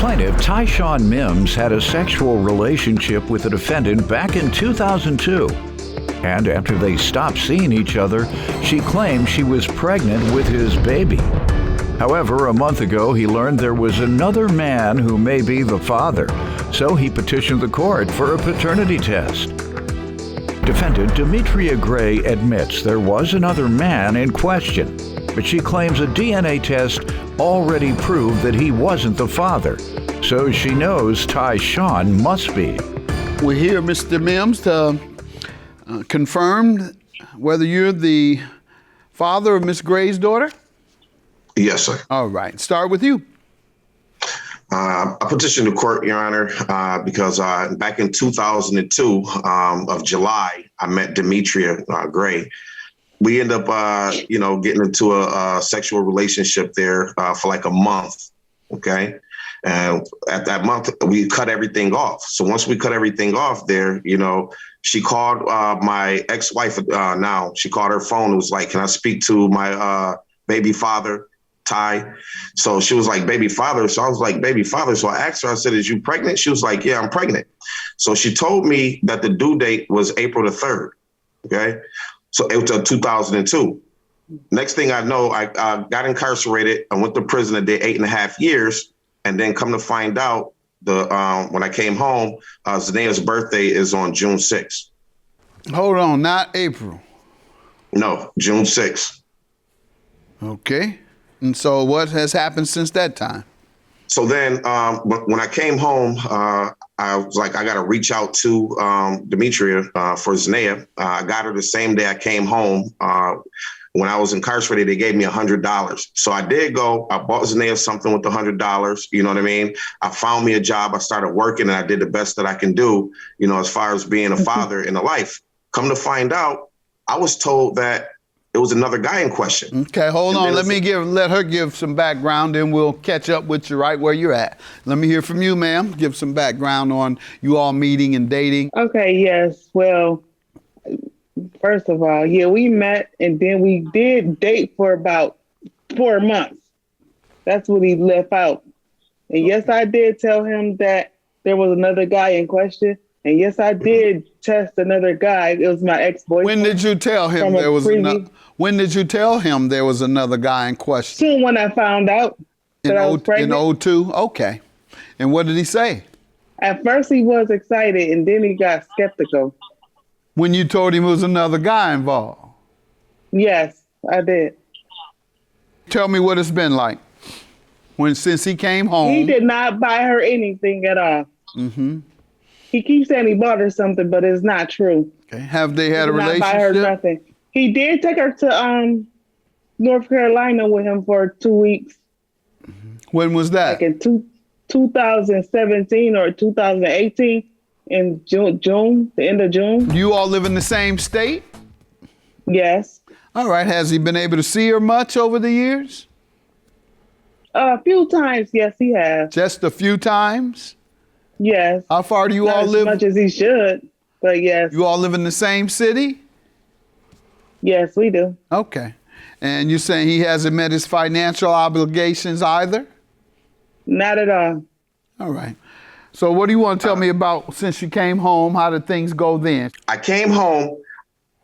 Plaintiff Tyshawn MIMS had a sexual relationship with the defendant back in 2002. And after they stopped seeing each other, she claimed she was pregnant with his baby. However, a month ago, he learned there was another man who may be the father, so he petitioned the court for a paternity test. Defendant Demetria Gray admits there was another man in question, but she claims a DNA test already proved that he wasn't the father, so she knows Tyshawn must be. We're here, Mr. MIMS, to confirm whether you're the father of Miss Gray's daughter? Yes, sir. All right. Start with you. I petitioned the court, Your Honor, because back in 2002 of July, I met Demetria Gray. We ended up, getting into a sexual relationship there for like a month. Okay. And at that month, we cut everything off. So once we cut everything off there, she called my ex-wife now. She called her phone. It was like, can I speak to my baby father, Ty? So she was like, baby father. So I was like, baby father. So I asked her, I said, is you pregnant? She was like, yeah, I'm pregnant. So she told me that the due date was April the 3rd. Okay. So it was 2002. Next thing I know, I got incarcerated. I went to prison. I did 8.5 years. And then come to find out, when I came home, Zanea's birthday is on June 6th. Hold on, not April. No, June 6th. Okay. And so what has happened since that time? So then when I came home, I was like, I got to reach out to Demetria for Zanea. I got her the same day I came home. When I was incarcerated, they gave me $100. So I did go. I bought Zanea something with the $100. You know what I mean? I found me a job. I started working and I did the best that I can do, as far as being a father in a life. Come to find out, I was told that it was another guy in question. Okay, hold on. Let her give some background, and we'll catch up with you right where you're at. Let me hear from you, ma'am. Give some background on you all meeting and dating. Okay, yes. Well, first of all, yeah, we met and then we did date for about 4 months. That's what he left out. And yes, I did tell him that there was another guy in question. And yes, I did test another guy. It was my ex-boyfriend. When did you tell him there was another? When did you tell him there was another guy in question? Soon when I found out that I was pregnant. In 2002? Okay. And what did he say? At first he was excited and then he got skeptical. When you told him there was another guy involved? Yes, I did. Tell me what it's been like since he came home. He did not buy her anything at all. Mm-hmm. He keeps saying he bought her something, but it's not true. Okay. Have they had a relationship? Not buy her nothing. He did take her to North Carolina with him for 2 weeks. When was that? Like in 2017 or 2018 in June, the end of June. You all live in the same state? Yes. All right. Has he been able to see her much over the years? A few times, yes, he has. Just a few times? Yes. How far do you all live? Not as much as he should, but yes. You all live in the same city? Yes, we do. Okay. And you're saying he hasn't met his financial obligations either? Not at all. All right. So what do you want to tell me about since you came home? How did things go then? I came home.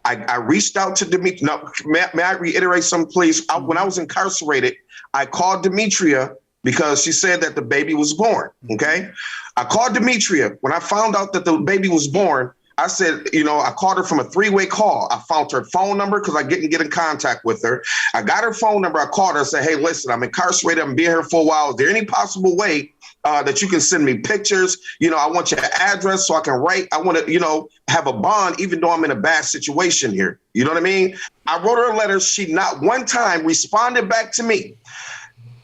I reached out to Demetria. No, may I reiterate something, please? When I was incarcerated, I called Demetria because she said that the baby was born, okay? I called Demetria. When I found out that the baby was born, I said, I called her from a 3-way call. I found her phone number because I didn't get in contact with her. I got her phone number. I called her and said, hey, listen, I'm incarcerated. I'm being here for a while. Is there any possible way that you can send me pictures? I want your address so I can write. I want to, have a bond, even though I'm in a bad situation here. You know what I mean? I wrote her a letter. She not one time responded back to me.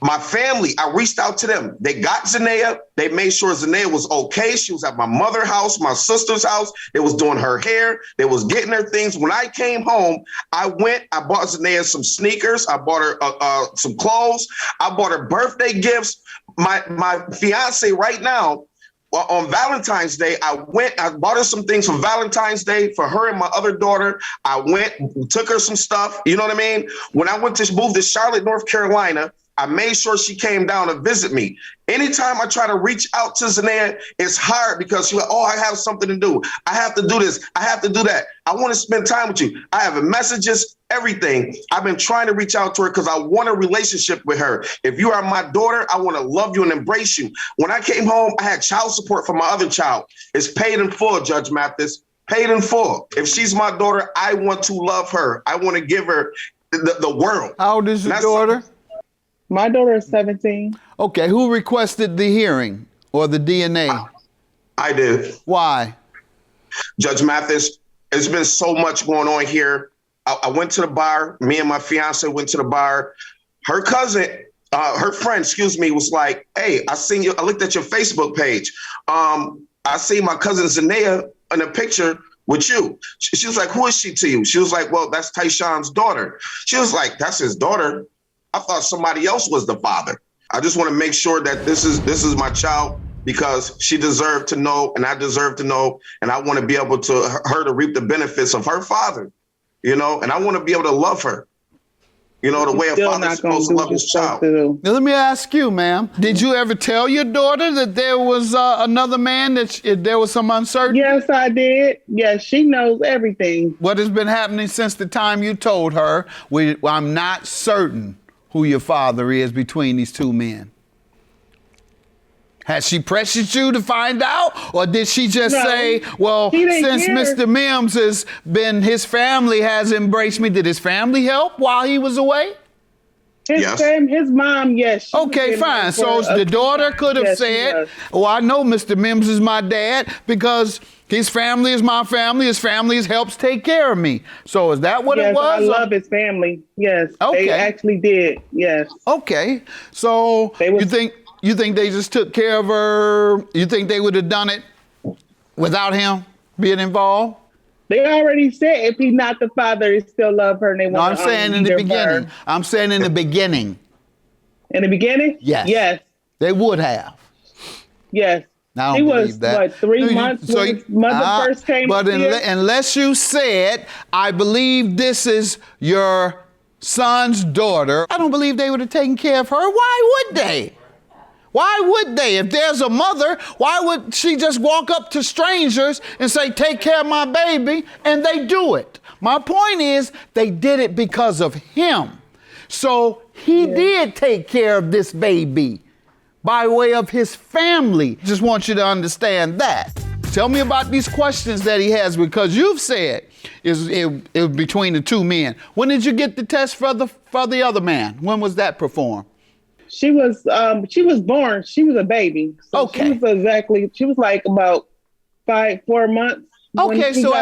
My family, I reached out to them. They got Zanea. They made sure Zanea was okay. She was at my mother's house, my sister's house. They was doing her hair. They was getting her things. When I came home, I bought Zanea some sneakers. I bought her some clothes. I bought her birthday gifts. My fiance right now, on Valentine's Day, I bought her some things for Valentine's Day for her and my other daughter. I took her some stuff. You know what I mean? When I went to move to Charlotte, North Carolina, I made sure she came down to visit me. Anytime I try to reach out to Zanea, it's hard because she's like, oh, I have something to do. I have to do this. I have to do that. I want to spend time with you. I have messages, everything. I've been trying to reach out to her because I want a relationship with her. If you are my daughter, I want to love you and embrace you. When I came home, I had child support for my other child. It's paid in full, Judge Mathis, paid in full. If she's my daughter, I want to love her. I want to give her the world. How old is your daughter? My daughter is 17. Okay, who requested the hearing or the DNA? I did. Why? Judge Mathis, there's been so much going on here. I went to the bar. Me and my fiance went to the bar. Her cousin, her friend, was like, hey, I seen you. I looked at your Facebook page. I see my cousin Zanea in a picture with you. She was like, who is she to you? She was like, well, that's Tyshawn's daughter. She was like, that's his daughter? I thought somebody else was the father. I just want to make sure that this is my child because she deserved to know and I deserve to know. And I want to be able to her to reap the benefits of her father, and I want to be able to love her, the way a father's supposed to love his child. Now, let me ask you, ma'am, did you ever tell your daughter that there was another man, that there was some uncertainty? Yes, I did. Yes, she knows everything. What has been happening since the time you told her, I'm not certain who your father is between these two men? Has she pressured you to find out? Or did she just say, well, since Mr. MIMS his family has embraced me, did his family help while he was away? His mom, yes. Okay, fine. So the daughter could have said, well, I know Mr. MIMS is my dad because his family is my family. His family helps take care of me. So is that what it was? I love his family. Yes, okay. They actually did. Yes. Okay. So you think they just took care of her? You think they would have done it without him being involved? They already said if he's not the father, they still love her. And they want I'm saying in the beginning. I'm saying in the beginning. In the beginning? Yes. Yes. They would have. Yes. I don't believe that. What, 3 months when his mother first came But here? Unless you said, I believe this is your son's daughter, I don't believe they would have taken care of her. Why would they? Why would they? If there's a mother, why would she just walk up to strangers and say, take care of my baby, and they do it? My point is, they did it because of him. So he did take care of this baby by way of his family. Just want you to understand that. Tell me about these questions that he has, because you've said it was between the two men. When did you get the test for the other man? When was that performed? She was born. She was a baby. So okay. She was like about 4 months. Okay, so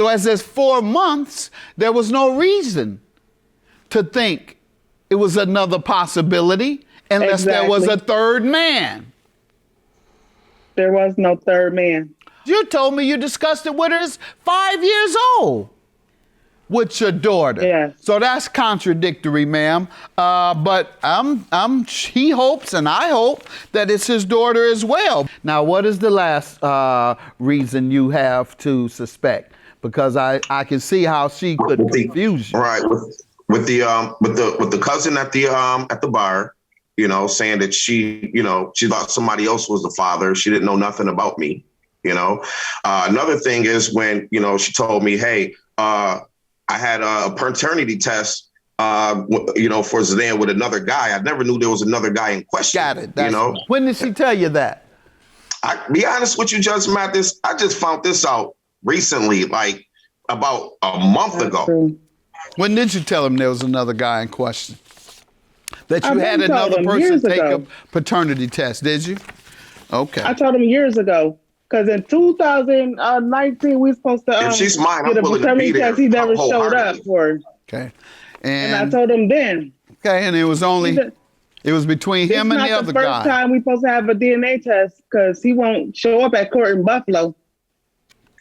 as there's 4 months, there was no reason to think it was another possibility unless there was a third man. There was no third man. You told me you discussed it with her as 5 years old. With your daughter. Yeah. So that's contradictory, ma'am. But he hopes and I hope that it's his daughter as well. Now, what is the last reason you have to suspect? Because I can see how she could confuse you. Right. With the cousin at the bar, saying that she thought somebody else was the father. She didn't know nothing about me. Another thing is when she told me, hey, I had a paternity test, for Zanea with another guy. I never knew there was another guy in question. Got it. When did she tell you that? I be honest with you, Judge Mathis, I just found this out recently, like about a month ago. True. When did you tell him there was another guy in question? That you had another person take a paternity test, did you? Okay. I told him years ago. Because in 2019, we were supposed to if she's mine, get a paternity test. He never showed up for. Okay. And I told him then. Okay, and it was between him and the other guy. It's not the first time we supposed to have a DNA test because he won't show up at court in Buffalo.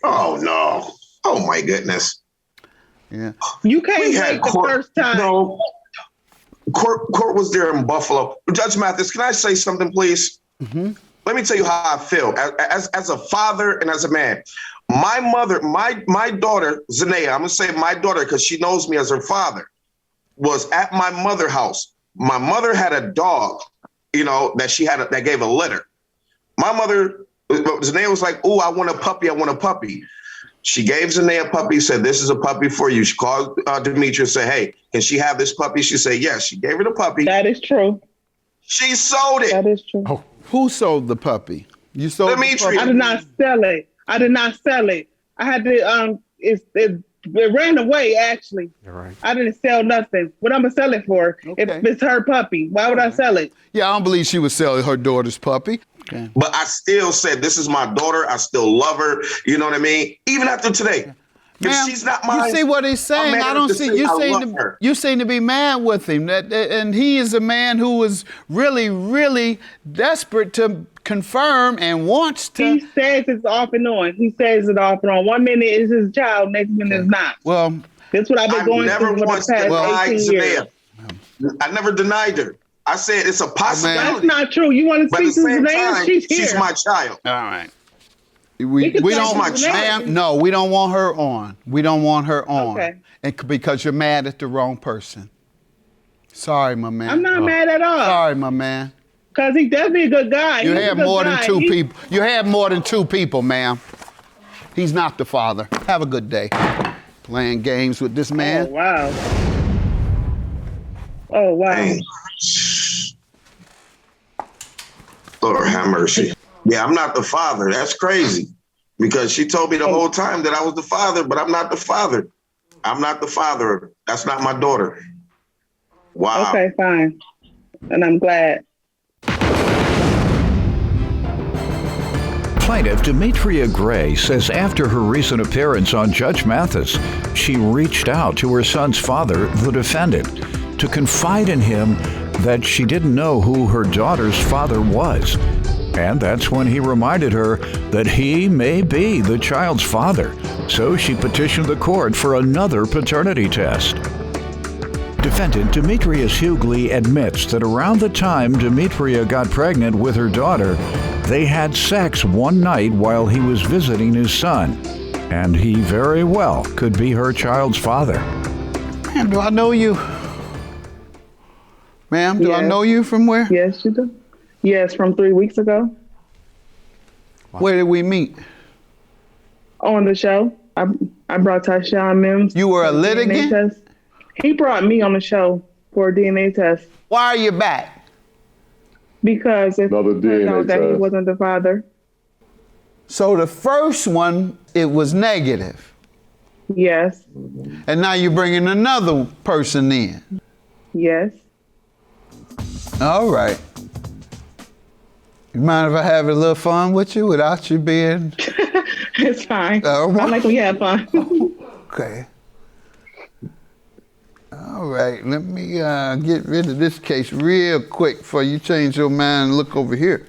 Oh, no. Oh, my goodness. Yeah. You can't wait the first time. No. Court was there in Buffalo. Judge Mathis, can I say something, please? Mm-hmm. Let me tell you how I feel as a father and as a man. My mother, my daughter, Zanea, I'm going to say my daughter because she knows me as her father, was at my mother's house My mother had a dog, that she had that gave a litter. My mother, Zanae was like, "Oh, I want a puppy. I want a puppy." She gave Zanae a puppy, said, "This is a puppy for you." She called Demetrius, said, "Hey, can she have this puppy?" She said, "Yes." She gave her the puppy. That is true. She sold it. That is true. Oh, who sold the puppy? You sold Demetrius. the puppy? I did not sell it. I did not sell it. I had to, it ran away, actually. You're right. I didn't sell nothing. What I'm going to sell it for? Okay. If it's her puppy, why would I sell it? Yeah, I don't believe she would sell her daughter's puppy. Okay. But I still said, this is my daughter. I still love her. You know what I mean? Even after today. Ma'am, She's not mine. you see what he's saying? I don't see. You seem to be mad with him, and he is a man who is really, really desperate to confirm and wants to. He says it's off and on. He says it off and on. 1 minute is his child, next minute is not. Well, that's what I've been going through for the past 18 years. I never denied her. I said it's a possibility. That's not true. You want to speak to Zanae? She's here. She's my child. all right. We don't, ma'am. No, we don't want her on. We don't want her on. Okay. And because you're mad at the wrong person. Sorry, my man. I'm not mad at all. Sorry, my man. Because he's definitely a good guy. You had more than two people. You had more than two people, ma'am. He's not the father. Have a good day. Playing games with this man. Oh, wow. Oh, wow. Dang. Lord have mercy. Yeah, I'm not the father. That's crazy. Because she told me the whole time that I was the father, but I'm not the father. I'm not the father. That's not my daughter. Wow. Okay, fine. And I'm glad. Plaintiff Demetria Gray says after her recent appearance on Judge Mathis, she reached out to her son's father, the defendant, to confide in him that she didn't know who her daughter's father was. And that's when he reminded her that he may be the child's father. So she petitioned the court for another paternity test. Defendant Demetrius Hughley admits that around the time Demetria got pregnant with her daughter, they had sex one night while he was visiting his son. And he very well could be her child's father. Ma'am, do I know you? Ma'am, do I know you from where? Yes, you do. Yes, from 3 weeks ago. Where did we meet? On the show. I brought Tyshawn MIMS. You were a litigant? Test. He brought me on the show for a DNA test. Why are you back? Because it Another turned DNA out that he test. wasn't the father. So the first one, it was negative. Yes. And now you're bringing another person in. Yes. All right. You mind if I have a little fun with you without you being... It's fine. All right. I like when you have fun. Okay. All right, let me get rid of this case real quick before you change your mind and look over here.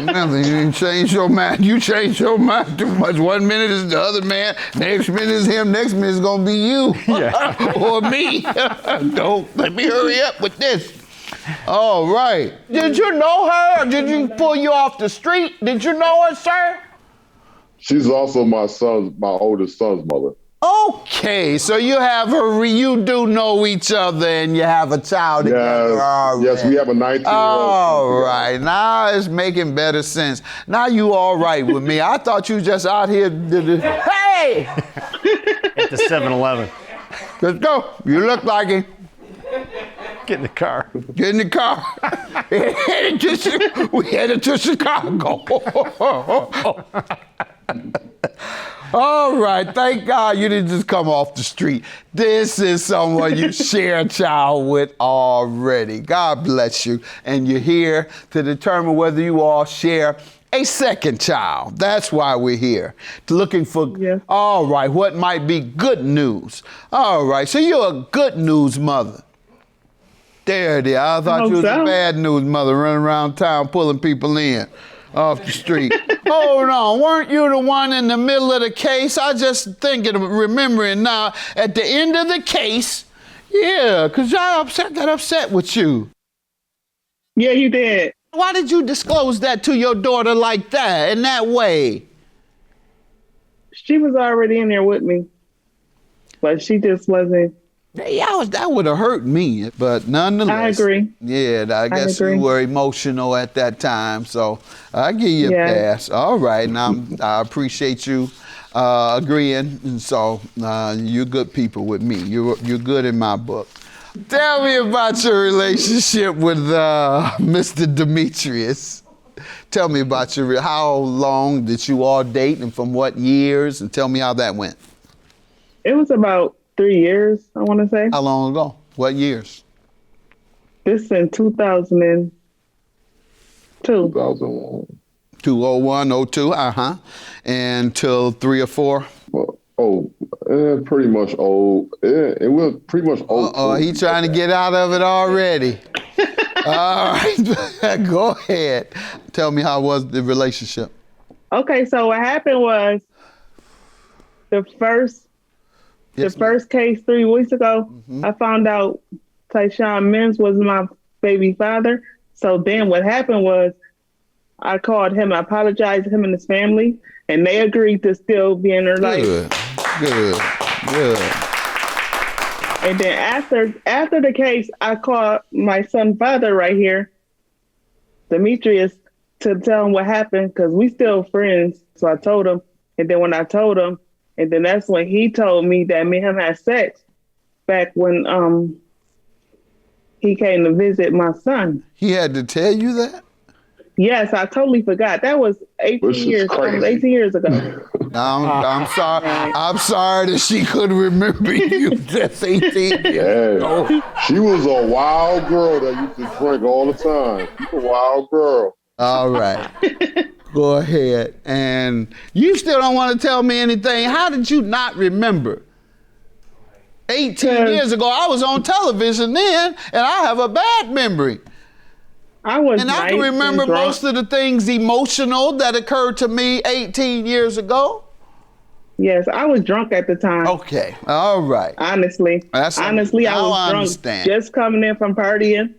Nothing, you didn't change your mind. You changed your mind too much. 1 minute is the other man, next minute is him, next minute is gonna be you. Or me. Don't, let me hurry up with this. All right. Did you know her or did you pull you off the street? Did you know her, sir? She's also my oldest son's mother. Okay, so you have you do know each other and you have a child together. All Yes, right. we have a 19-year-old. All right, now it's making better sense. Now you all right with me. I thought you just out here. Hey! At the 7-Eleven. Let's go. You look like it. Get in the car. Get in the car. We headed to Chicago. All right, thank God you didn't just come off the street. This is someone you share a child with already. God bless you. And you're here to determine whether you all share a second child. That's why we're here. Looking for, all right, what might be good news. All right, so you're a good news mother. There it is. I thought you was a bad news mother running around town pulling people in off the street. Hold on, weren't you the one in the middle of the case? I just remembering now, at the end of the case, yeah, because I got upset with you. Yeah, you did. Why did you disclose that to your daughter like that, in that way? She was already in there with me, but she just wasn't Yeah, that would have hurt me, but nonetheless. I agree. Yeah, I guess agree. you were emotional at that time, so I give you a pass. All right, now I appreciate you agreeing, and so you're good people with me. You're good in my book. Tell me about your relationship with Mr. Demetrius. Tell me about how long did you all date, and from what years, and tell me how that went. It was about 3 years, I want to say. How long ago? What years? This in 2002. 2001. 2001, 02, and till 3 or 4. Pretty much old. It was pretty much old. Oh, he trying to get out of it already. All right, go ahead. Tell me how was the relationship. Okay, so what happened was the first case 3 weeks ago, I found out Tyshawn MIMS was my baby father. So then what happened was I called him, I apologized to him and his family, and they agreed to still be in their life. Good. And then after the case, I called my son's father right here, Demetrius, to tell him what happened, because we still friends. So I told him, and then when I told him, and then that's when he told me that me and him had sex back when he came to visit my son. He had to tell you that? Yes, I totally forgot. That was 18 years ago. I'm sorry. I'm sorry that she couldn't remember you just 18 years ago. She was a wild girl that used to drink all the time. She's a wild girl. All right. Go ahead. And you still don't want to tell me anything. How did you not remember? 18 years ago, I was on television then, and I have a bad memory. I can remember most of the things emotional that occurred to me 18 years ago. Yes, I was drunk at the time. Okay, all right. Honestly, I was drunk, just coming in from partying.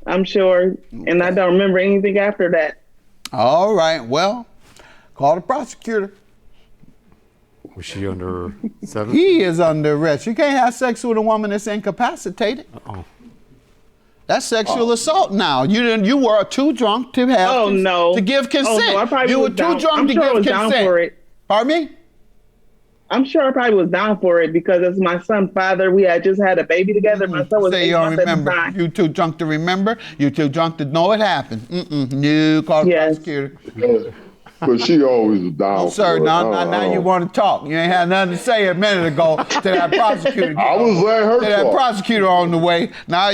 I'm sure, and I don't remember anything after that. All right, well, call the prosecutor. Was she under 7? He is under arrest. You can't have sex with a woman that's incapacitated. Oh. That's sexual assault now. You were too drunk to have to give consent. You were too drunk to give consent. Down for it. Pardon me? I'm sure I probably was down for it because as my son's father, we had just had a baby together. My son was 8 months at the time. You too drunk to remember? You too drunk to know it happened? You call the prosecutor. But she always was down. Oh, sir, now you want to talk. You ain't had nothing to say a minute ago to that prosecutor. I was letting her talk. That prosecutor on the way. Now,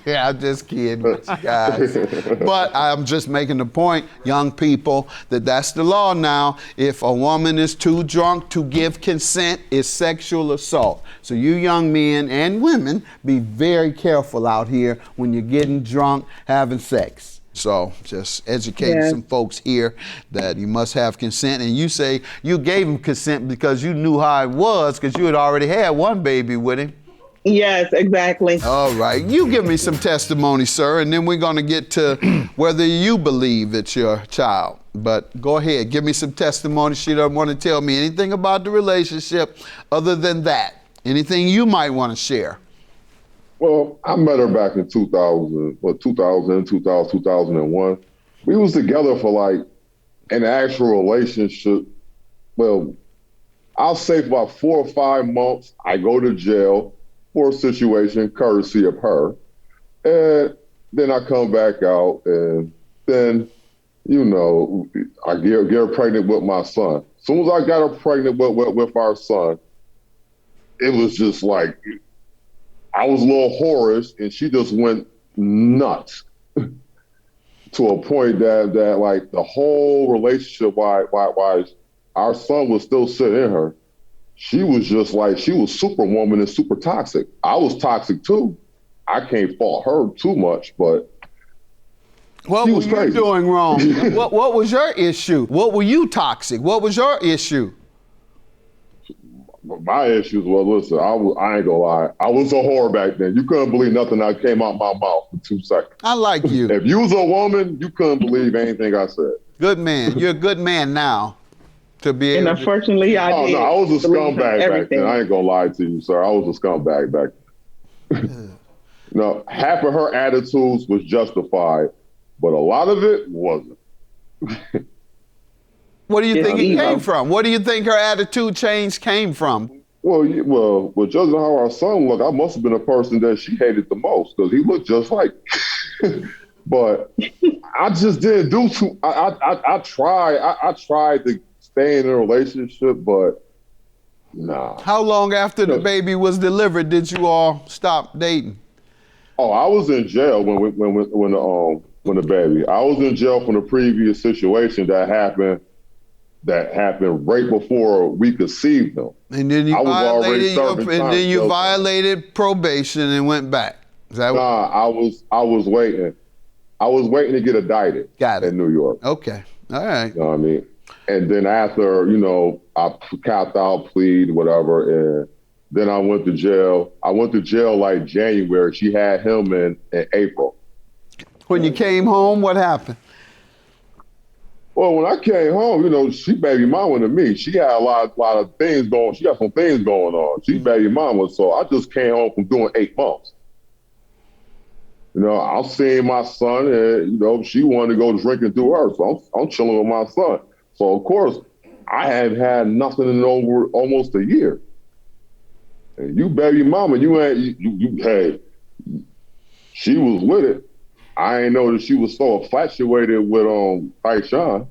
yeah, I'm just kidding with you guys. But I'm just making the point, young people, that's the law now. If a woman is too drunk to give consent, it's sexual assault. So you young men and women, be very careful out here when you're getting drunk, having sex. So just educating some folks here that you must have consent. And you say you gave him consent because you knew how it was because you had already had one baby with him. Yes, exactly. All right. You give me some testimony, sir, and then we're going to get to whether you believe it's your child. But go ahead. Give me some testimony. She doesn't want to tell me anything about the relationship other than that. Anything you might want to share. Well, I met her back in 2001. We was together for like an actual relationship. Well, I'll say for about 4 or 5 months, I go to jail for a situation courtesy of her. And then I come back out and then, I get her pregnant with my son. As soon as I got her pregnant with our son, it was just like, I was a little whorish, and she just went nuts to a point that like the whole relationship, why our son was still sitting in her, she was just like, she was superwoman and super toxic. I was toxic too. I can't fault her too much, but what were you doing wrong? What was your issue? What were you toxic? What was your issue? My issues was, listen, I ain't gonna lie. I was a whore back then. You couldn't believe nothing that came out my mouth for 2 seconds. I like you. If you was a woman, you couldn't believe anything I said. Good man. You're a good man now. to be And able to... unfortunately, I Oh did. no, I was a believe in scumbag back everything. then. I ain't gonna lie to you, sir. I was a scumbag back then. No, half of her attitudes was justified, but a lot of it wasn't. What do you It's think it evil. came from? What do you think her attitude change came from? Well, judging how our son looked, I must have been a person that she hated the most because he looked just like. But I just didn't do too. I tried to stay in a relationship, but nah. How long after the baby was delivered did you all stop dating? Oh, I was in jail when the baby. I was in jail from the previous situation that happened right before we conceived them. And then you I was already serving time. violated probation and went back. Is that what? Nah, I was waiting. I was waiting to get indicted in New York. Okay. All right. You know what I mean? And then after, I capped out, plead, whatever, and then I went to jail. I went to jail like January. She had him in April. When you came home, what happened? Well, when I came home, she baby mama to me. She had a lot of things going. She got some things going on. She baby mama, so I just came home from doing 8 months. I'm seeing my son, and she wanted to go drinking through her, so I'm chilling with my son. So of course, I have had nothing in over almost a year. And you baby mama, hey, she was with it. I ain't know that she was so infatuated with Tyshawn.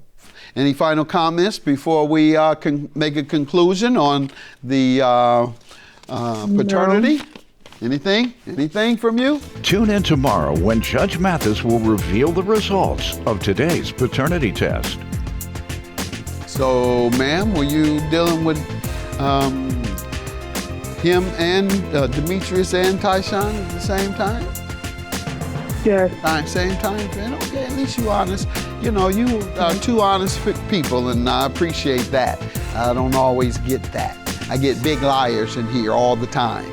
Any final comments before we can make a conclusion on the paternity? No. Anything from you? Tune in tomorrow when Judge Mathis will reveal the results of today's paternity test. So, ma'am, were you dealing with him and Demetrius and Tyshawn at the same time? Yes. Same time? Okay, at least you're honest. You are two honest people, and I appreciate that. I don't always get that. I get big liars in here all the time.